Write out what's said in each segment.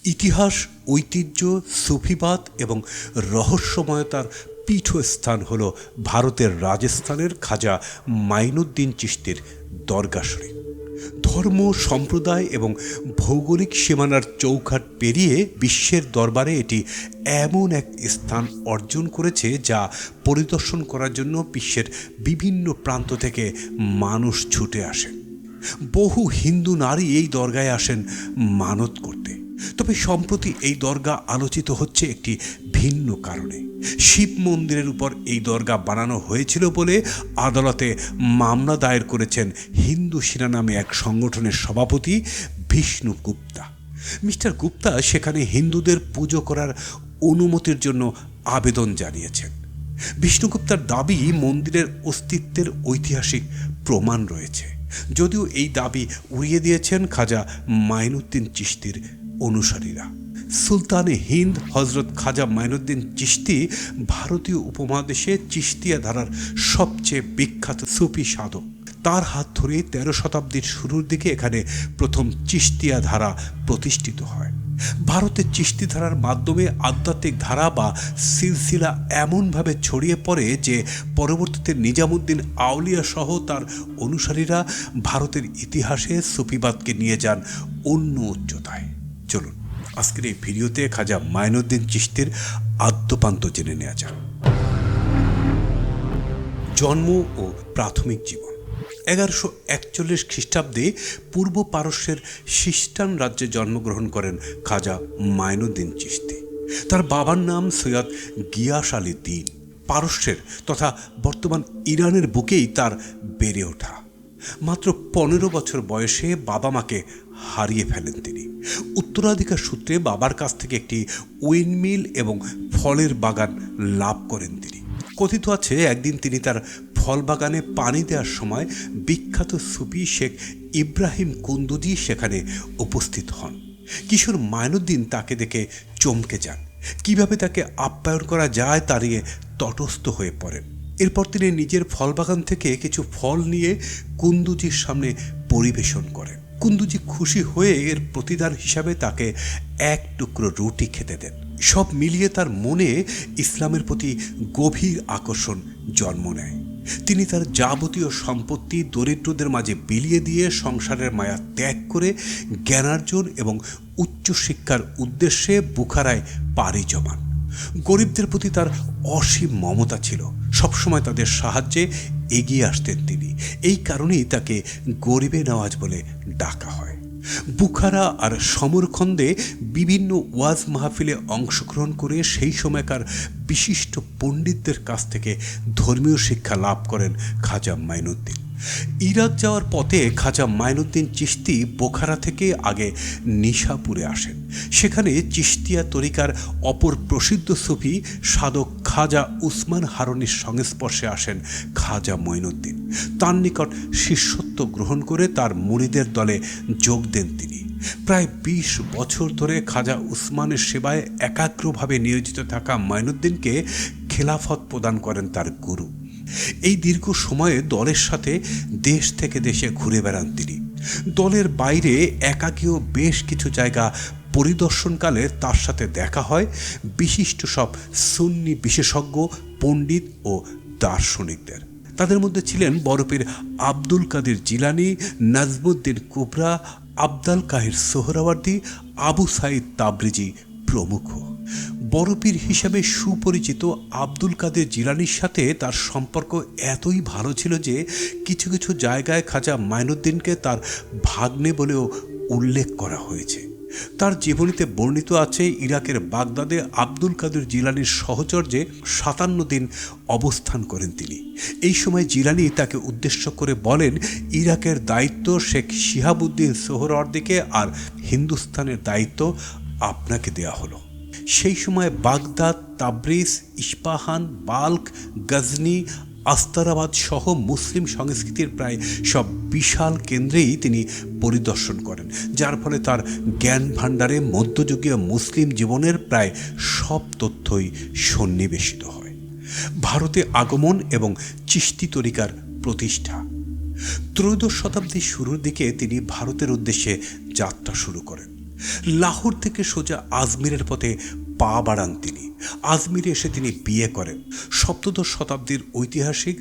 ইতিহাস, ঐতিহ্য, সুফিবাদ এবং রহস্যময়তার পীঠস্থান হল ভারতের রাজস্থানের খাজা মাইনুদ্দিন চিশতির দরগা শরীফ। ধর্ম, সম্প্রদায় এবং ভৌগোলিক সীমানার চৌকাঠ পেরিয়ে বিশ্বের দরবারে এটি এমন এক স্থান অর্জন করেছে যা পরিদর্শন করার জন্য বিশ্বের বিভিন্ন প্রান্ত থেকে মানুষ ছুটে আসেন। বহু হিন্দু নারী এই দরগায় আসেন মানত করতে। তবে সম্প্রতি এই দরগা আলোচিত হচ্ছে একটি ভিন্ন কারণে। শিব মন্দিরের উপর এই দরগা বানানো হয়েছিল বলে আদালতে মামলা দায়ের করেছেন হিন্দু সেনা নামে এক সংগঠনের সভাপতি বিষ্ণু গুপ্তা। মিস্টার গুপ্তা সেখানে হিন্দুদের পুজো করার অনুমতির জন্য আবেদন জানিয়েছেন। বিষ্ণুগুপ্তার দাবি, মন্দিরের অস্তিত্বের ঐতিহাসিক প্রমাণ রয়েছে। যদিও এই দাবি উড়িয়ে দিয়েছেন খাজা মাইনুদ্দিন চিশতির অনুসারীরা। সুলতানে হিন্দ হজরত খাজা মাইনুদ্দিন চিশতি ভারতীয় উপমহাদেশে চিশতিয়া ধারার সবচেয়ে বিখ্যাত সুফি সাধক। তার হাত ধরে 13 শতাব্দীর শুরুর দিকে এখানে প্রথম চিশতিয়া ধারা প্রতিষ্ঠিত হয়। ভারতের চিশতি ধারার মাধ্যমে আধ্যাত্মিক ধারা বা সিলসিলা এমনভাবে ছড়িয়ে পড়ে যে পরবর্তীতে নিজামুদ্দিন আউলিয়া সহ তার অনুসারীরা ভারতের ইতিহাসে সুফিবাদকে নিয়ে যান অন্য উচ্চতায়। চলুন আজকের এই ভিডিওতে খাজা মাইনুদ্দিন চিশতির আদ্যোপান্ত জেনে নেওয়া যাক। জন্ম ও প্রাথমিক জীবন। 1141 খ্রিস্টাব্দে পূর্ব পারস্যের সিস্তান রাজ্যে জন্মগ্রহণ করেন খাজা মাইনুদ্দিন চিশতি। তার বাবার নাম সৈয়দ গিয়াস আলী দ্বীন। পারস্যের তথা বর্তমান ইরানের বুকেই তার বেড়ে ওঠা। মাত্র 15 বছর বয়সে বাবা মাকে হারিয়ে ফেলেন তিনি। উত্তরাধিকার সূত্রে বাবার কাছ থেকে একটি উইন্ডমিল এবং ফলের বাগান লাভ করেন তিনি। কথিত আছে একদিন তিনি তার ফল বাগানে পানি দেওয়ার সময় বিখ্যাত সুফি শেখ ইব্রাহিম কুন্দুজি সেখানে উপস্থিত হন। কিশোর মাইনুদ্দিন তাকে দেখে চমকে যান। কিভাবে তাকে আপ্যায়ন করা যায় তা নিয়ে তটস্থ হয়ে পড়েন। এরপর তিনি নিজের ফল বাগান থেকে কিছু ফল নিয়ে কুন্দুজির সামনে পরিবেশন করেন। কুন্দুজি খুশি হয়ে এর প্রতিদান হিসাবে তাকে এক টুকরো রুটি খেতে দেন। সব মিলিয়ে তার মনে ইসলামের প্রতি গভীর আকর্ষণ জন্ম নেয়। তিনি তার যাবতীয় সম্পত্তি দরিদ্রদের মাঝে বিলিয়ে দিয়ে সংসারের মায়া ত্যাগ করে জ্ঞানার্জন এবং উচ্চশিক্ষার উদ্দেশ্যে বুখারায় পাড়ি জমান। গরিবদের প্রতি তার অসীম মমতা ছিল। সবসময় তাদের সাহায্যে এগিয়ে আসতেন তিনি। এই কারণেই তাকে গরিবে নওয়াজ বলে ডাকা হয়। বুখারা আর সমরখন্দে বিভিন্ন ওয়াজ মাহফিলে অংশগ্রহণ করে সেই সময়কার বিশিষ্ট পণ্ডিতদের কাছ থেকে ধর্মীয় শিক্ষা লাভ করেন খাজা মাইনুদ্দিন। ইরাক যাওয়ার পথে খাজা মাইনুদ্দিন চিশতি বোখারা থেকে আগে নিশাপুরে আসেন। সেখানে চিশতিয়া তরিকার অপর প্রসিদ্ধ সুফি সাধক খাজা উসমান হারুনির সংস্পর্শে আসেন খাজা মাইনুদ্দিন। তার নিকট শিষ্যত্ব গ্রহণ করে তার মুরিদের দলে যোগ দেন তিনি। প্রায় 20 বছর ধরে খাজা উসমানের সেবায় একাগ্রভাবে নিয়োজিত থাকা মাইনুদ্দিনকে খেলাফত প্রদান করেন তার গুরু। এই দীর্ঘ সময়ে দলের সাথে দেশ থেকে দেশে ঘুরে বেড়ান তিনি। দলের বাইরে একাকীও বেশ কিছু জায়গা পরিদর্শনকালে তার সাথে দেখা হয় বিশিষ্ট সব সুন্নি বিশেষজ্ঞ, পণ্ডিত ও দার্শনিকদের। তাদের মধ্যে ছিলেন বরপীর আব্দুল কাদের জিলানি, নাজমুদ্দিন কুবরা, আবদাল কাহির সোহরাওয়ার্দী, আবু সাইদ তাবরিজি প্রমুখ। বরপীর হিসাবে সুপরিচিত আব্দুল কাদের জিলানির সাথে তার সম্পর্ক এতই ভালো ছিল যে কিছু কিছু জায়গায় খাজা মাইনুদ্দিনকে তার ভাগ্নে বলেও উল্লেখ করা হয়েছে। তার জীবনীতে বর্ণিত আছে ইরাকের বাগদাদে আব্দুল কাদের জিলানির সহচর্যে 57 দিন অবস্থান করেন তিনি। এই সময় জিলানি তাকে উদ্দেশ্য করে বলেন, ইরাকের দায়িত্ব শেখ শিহাবুদ্দিন সোহরাওয়ার্দীকে আর হিন্দুস্তানের দায়িত্ব আপনাকে দেয়া হলো। সেই সময় Baghdad, Tabriz, Isfahan, Balkh, Ghazni, Astarabad সহ মুসলিম সংস্কৃতির প্রায় সব বিশাল কেন্দ্রেই তিনি পরিদর্শন করেন, যার ফলে তার জ্ঞান ভাণ্ডারে মধ্যযুগীয় মুসলিম জীবনের প্রায় সব তথ্যই সন্নিবেশিত হয়। ভারতে আগমন এবং চিশতি তরিকার প্রতিষ্ঠা। ত্রয়োদশ শতাব্দীর শুরুর দিকে তিনি ভারতের উদ্দেশ্যে যাত্রা শুরু করেন। লাহোর থেকে সোজা আজমিরের পথে পা বাড়ান তিনি। আজমিরে এসে তিনি বিয়ে করেন। সপ্তদশ শতাব্দীর ঐতিহাসিক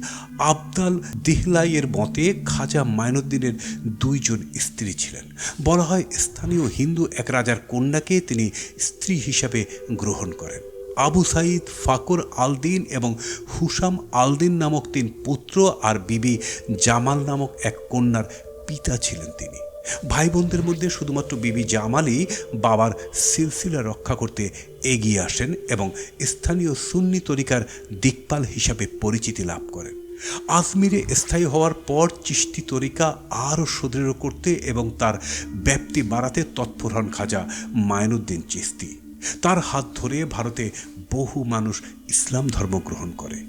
আবদাল দিহলাইয়ের মতে খাজা মাইনুদ্দিনের দুইজন স্ত্রী ছিলেন। বলা হয় স্থানীয় হিন্দু এক রাজার কন্যাকে তিনি স্ত্রী হিসাবে গ্রহণ করেন। আবু সাইদ, ফাকর আলদিন এবং হুসাম আলদিন নামক 3 পুত্র আর বিবি জামাল নামক এক কন্যার পিতা ছিলেন তিনি। ভাই বোনদের মধ্যে শুধুমাত্র বিবি জামালই বাবার সিলসিলা রক্ষা করতে এগিয়ে আসেন এবং স্থানীয় সুন্নি তরিকার দিকপাল হিসাবে পরিচিতি লাভ করেন। আজমিরে স্থায়ী হওয়ার পর চিশতি তরিকা আরও সুদৃঢ় করতে এবং তার ব্যাপ্তি বাড়াতে তৎপর হন খাজা মাইনুদ্দিন চিশতি। তার হাত ধরে ভারতে বহু মানুষ ইসলাম ধর্ম গ্রহণ করে।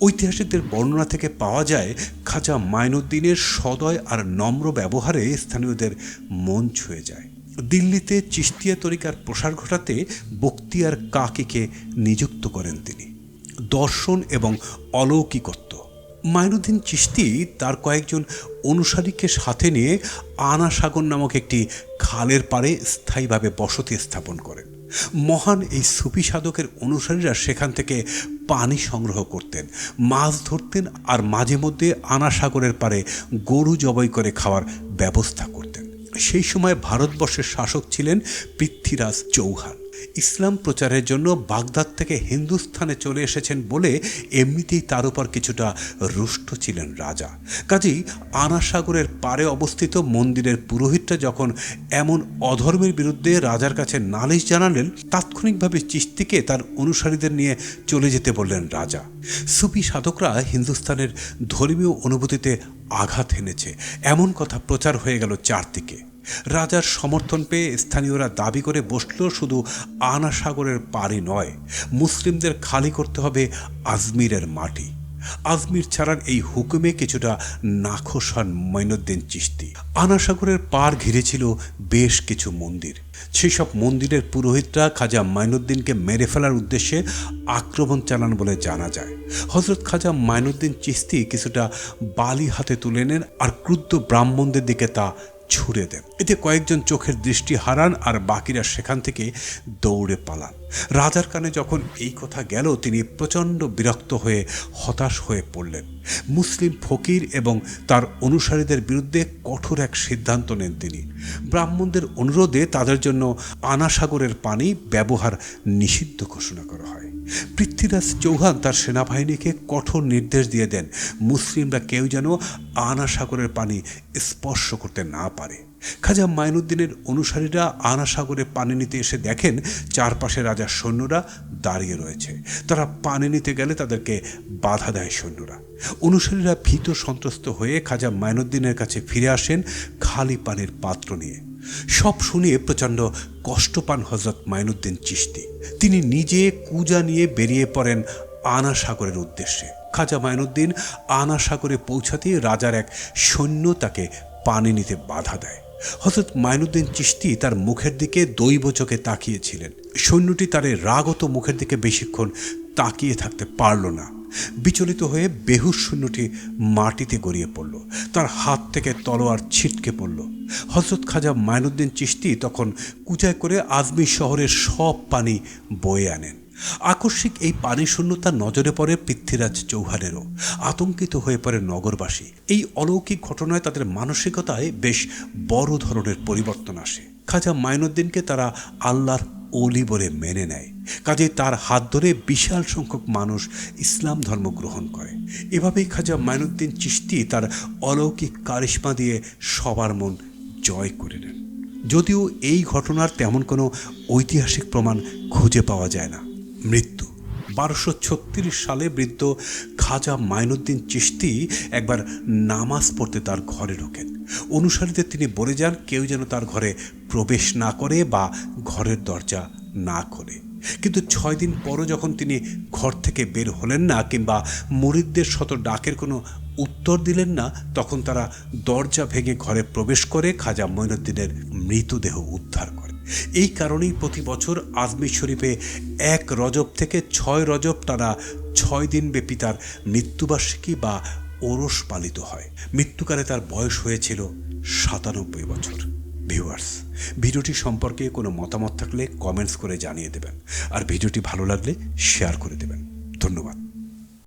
ঐতিহাসিকদের বর্ণনা থেকে পাওয়া যায় খাজা মাইনুদ্দিনের সদয় আর নম্র ব্যবহারে স্থানীয়দের মন ছুঁয়ে যায়। দিল্লিতে চিশতিয়া তরিকার প্রসার ঘটাতে বখতিয়ার কাকিকে নিযুক্ত করেন তিনি। দর্শন এবং অলৌকিকত্ব। মাইনুদ্দিন চিশতি তার কয়েকজন অনুসারীকে সাথে নিয়ে আনা সাগর নামক একটি খালের পাড়ে স্থায়ীভাবে বসতি স্থাপন করেন। মহান এই সুফি সাধকের অনুসারীরা সেখান থেকে পানি সংগ্রহ করতেন, মাছ ধরতেন আর মাঝে মধ্যে আনা সাগরের পাড়ে গরু জবাই করে খাওয়ার ব্যবস্থা করতেন। সেই সময় ভারতবর্ষের শাসক ছিলেন পৃথ্বীরাজ চৌহান। ইসলাম প্রচারের জন্য বাগদাদ থেকে হিন্দুস্থানে চলে এসেছেন বলে এমনিতেই তার উপর কিছুটা রুষ্ট ছিলেন রাজা। কাজেই আনা সাগরের পাড়ে অবস্থিত মন্দিরের পুরোহিতরা যখন এমন অধর্মের বিরুদ্ধে রাজার কাছে নালিশ জানালেন, তাৎক্ষণিকভাবে চিশতিকে তার অনুসারীদের নিয়ে চলে যেতে বললেন রাজা। সুফি সাধকরা হিন্দুস্তানের ধর্মীয় অনুভূতিতে আঘাত এনেছে এমন কথা প্রচার হয়ে গেল চারদিকে। রাজার সমর্থন পেয়ে স্থানীয়রা দাবি করে বসল, শুধু আনা সাগরের পাড়ি নয়, মুসলিমদের খালি করতে হবে আজমিরের মাটি। আজমির ছাড়ার এই হুকুমে কিছুটা নাখোশ হন মাইনুদ্দিন চিশতি। আনা সাগরের পাড় ঘিরে ছিল বেশ কিছু মন্দির। সেসব মন্দিরের পুরোহিতরা খাজা মাইনুদ্দিনকে মেরে ফেলার উদ্দেশ্যে আক্রমণ চালান বলে জানা যায়। হযরত খাজা মাইনুদ্দিন চিশতি কিছুটা বালি হাতে তুলে নেন আর ক্রুদ্ধ ব্রাহ্মণদের দিকে তা ছুড়ে দেন। এতে কয়েকজন চোখের দৃষ্টি হারান আর বাকিরা সেখান থেকে দৌড়ে পালান। রাজার কানে যখন এই কথা গেল, তিনি প্রচণ্ড বিরক্ত হয়ে হতাশ হয়ে পড়লেন। মুসলিম ফকির এবং তার অনুসারীদের বিরুদ্ধে কঠোর এক সিদ্ধান্ত নেন তিনি। ব্রাহ্মণদের অনুরোধে তাদের জন্য আনা সাগরের পানি ব্যবহার নিষিদ্ধ ঘোষণা করা হয়। পৃথ্বীরাজ চৌহান তার সেনাবাহিনীকে কঠোর নির্দেশ দিয়ে দেন, মুসলিমরা কেউ যেন আনা সাগরের পানি স্পর্শ করতে না পারে। খাজা মাইনুদ্দিনের অনুসারীরা আনা সাগরে পানি নিতে এসে দেখেন চারপাশে রাজার সৈন্যরা দাঁড়িয়ে রয়েছে। তারা পানি নিতে গেলে তাদেরকে বাধা দেয় সৈন্যরা। অনুসারীরা ভীত সন্ত্রস্ত হয়ে খাজা মাইনুদ্দিনের কাছে ফিরে আসেন খালি পানির পাত্র নিয়ে। সব শুনিয়ে প্রচণ্ড কষ্ট পান হযরত মাইনুদ্দিন চিশতি। তিনি নিজে কুজা নিয়ে বেরিয়ে পড়েন আনা সাগরের উদ্দেশ্যে। খাজা মাইনুদ্দিন আনা সাগরে পৌঁছাতেই রাজার এক সৈন্য তাকে পানি নিতে বাধা দেয়। হযরত মাইনুদ্দিন চিশতি তার মুখের দিকে দৈব চোখে তাকিয়েছিলেন। সৈন্যটি তার রাগত মুখের দিকে বেশিক্ষণ তাকিয়ে থাকতে পারল না। বিচলিত হয়ে বেহুশ সৈন্যটি মাটিতে গড়িয়ে পড়ল। তার হাত থেকে তলোয়ার ছিটকে পড়ল। হযরত খাজা মাইনুদ্দিন চিশতি তখন কুচায় করে আজমির শহরের সব পানি বয়ে আনেন। আকস্মিক এই পানি শূন্যতা নজরে পড়ে পৃথ্বীরাজ চৌহানেরও। আতঙ্কিত হয়ে পড়ে নগরবাসী। এই অলৌকিক ঘটনায় তাদের মানসিকতায় বেশ বড় ধরনের পরিবর্তন আসে। খাজা মাইনুদ্দিনকে তারা আল্লাহর ওলি বলে মেনে নেয়। কাজে তার হাত ধরে বিশাল সংখ্যক মানুষ ইসলাম ধর্ম গ্রহণ করে। এভাবেই খাজা মাইনুদ্দিন চিশতি তার অলৌকিক কারিশমা দিয়ে সবার মন জয় করে নেন। যদিও এই ঘটনার তেমন কোনো ঐতিহাসিক প্রমাণ খুঁজে পাওয়া যায় না। মৃত্যু 1236 সালে বৃদ্ধ খাজা মাইনুদ্দিন চিশতি একবার নামাজ পড়তে তার ঘরে ঢোকেন। অনুসারীদের তিনি বলে যান কেউ যেন তার ঘরে প্রবেশ না করে বা ঘরের দরজা না খোলে। কিন্তু 6 দিন পরও যখন তিনি ঘর থেকে বের হলেন না কিংবা মুরিদদের শত ডাকের কোনো উত্তর দিলেন না, তখন তারা দরজা ভেঙে ঘরে প্রবেশ করে খাজা মাইনুদ্দিনের মৃতদেহ উদ্ধার করে। এই কারণেই প্রতি বছর আজমির শরীফে 1 রজব থেকে 6 রজব টানা 6 দিন ব্যাপী তার মৃত্যুবার্ষিকী বা ওরস পালিত হয়। মৃত্যুকালে তার বয়স হয়েছিল 97 বছর। ভিউয়ার্স, ভিডিওটি সম্পর্কে কোনো মতামত থাকলে কমেন্টস করে জানিয়ে দেবেন, আর ভিডিওটি ভালো লাগলে শেয়ার করে দেবেন। ধন্যবাদ।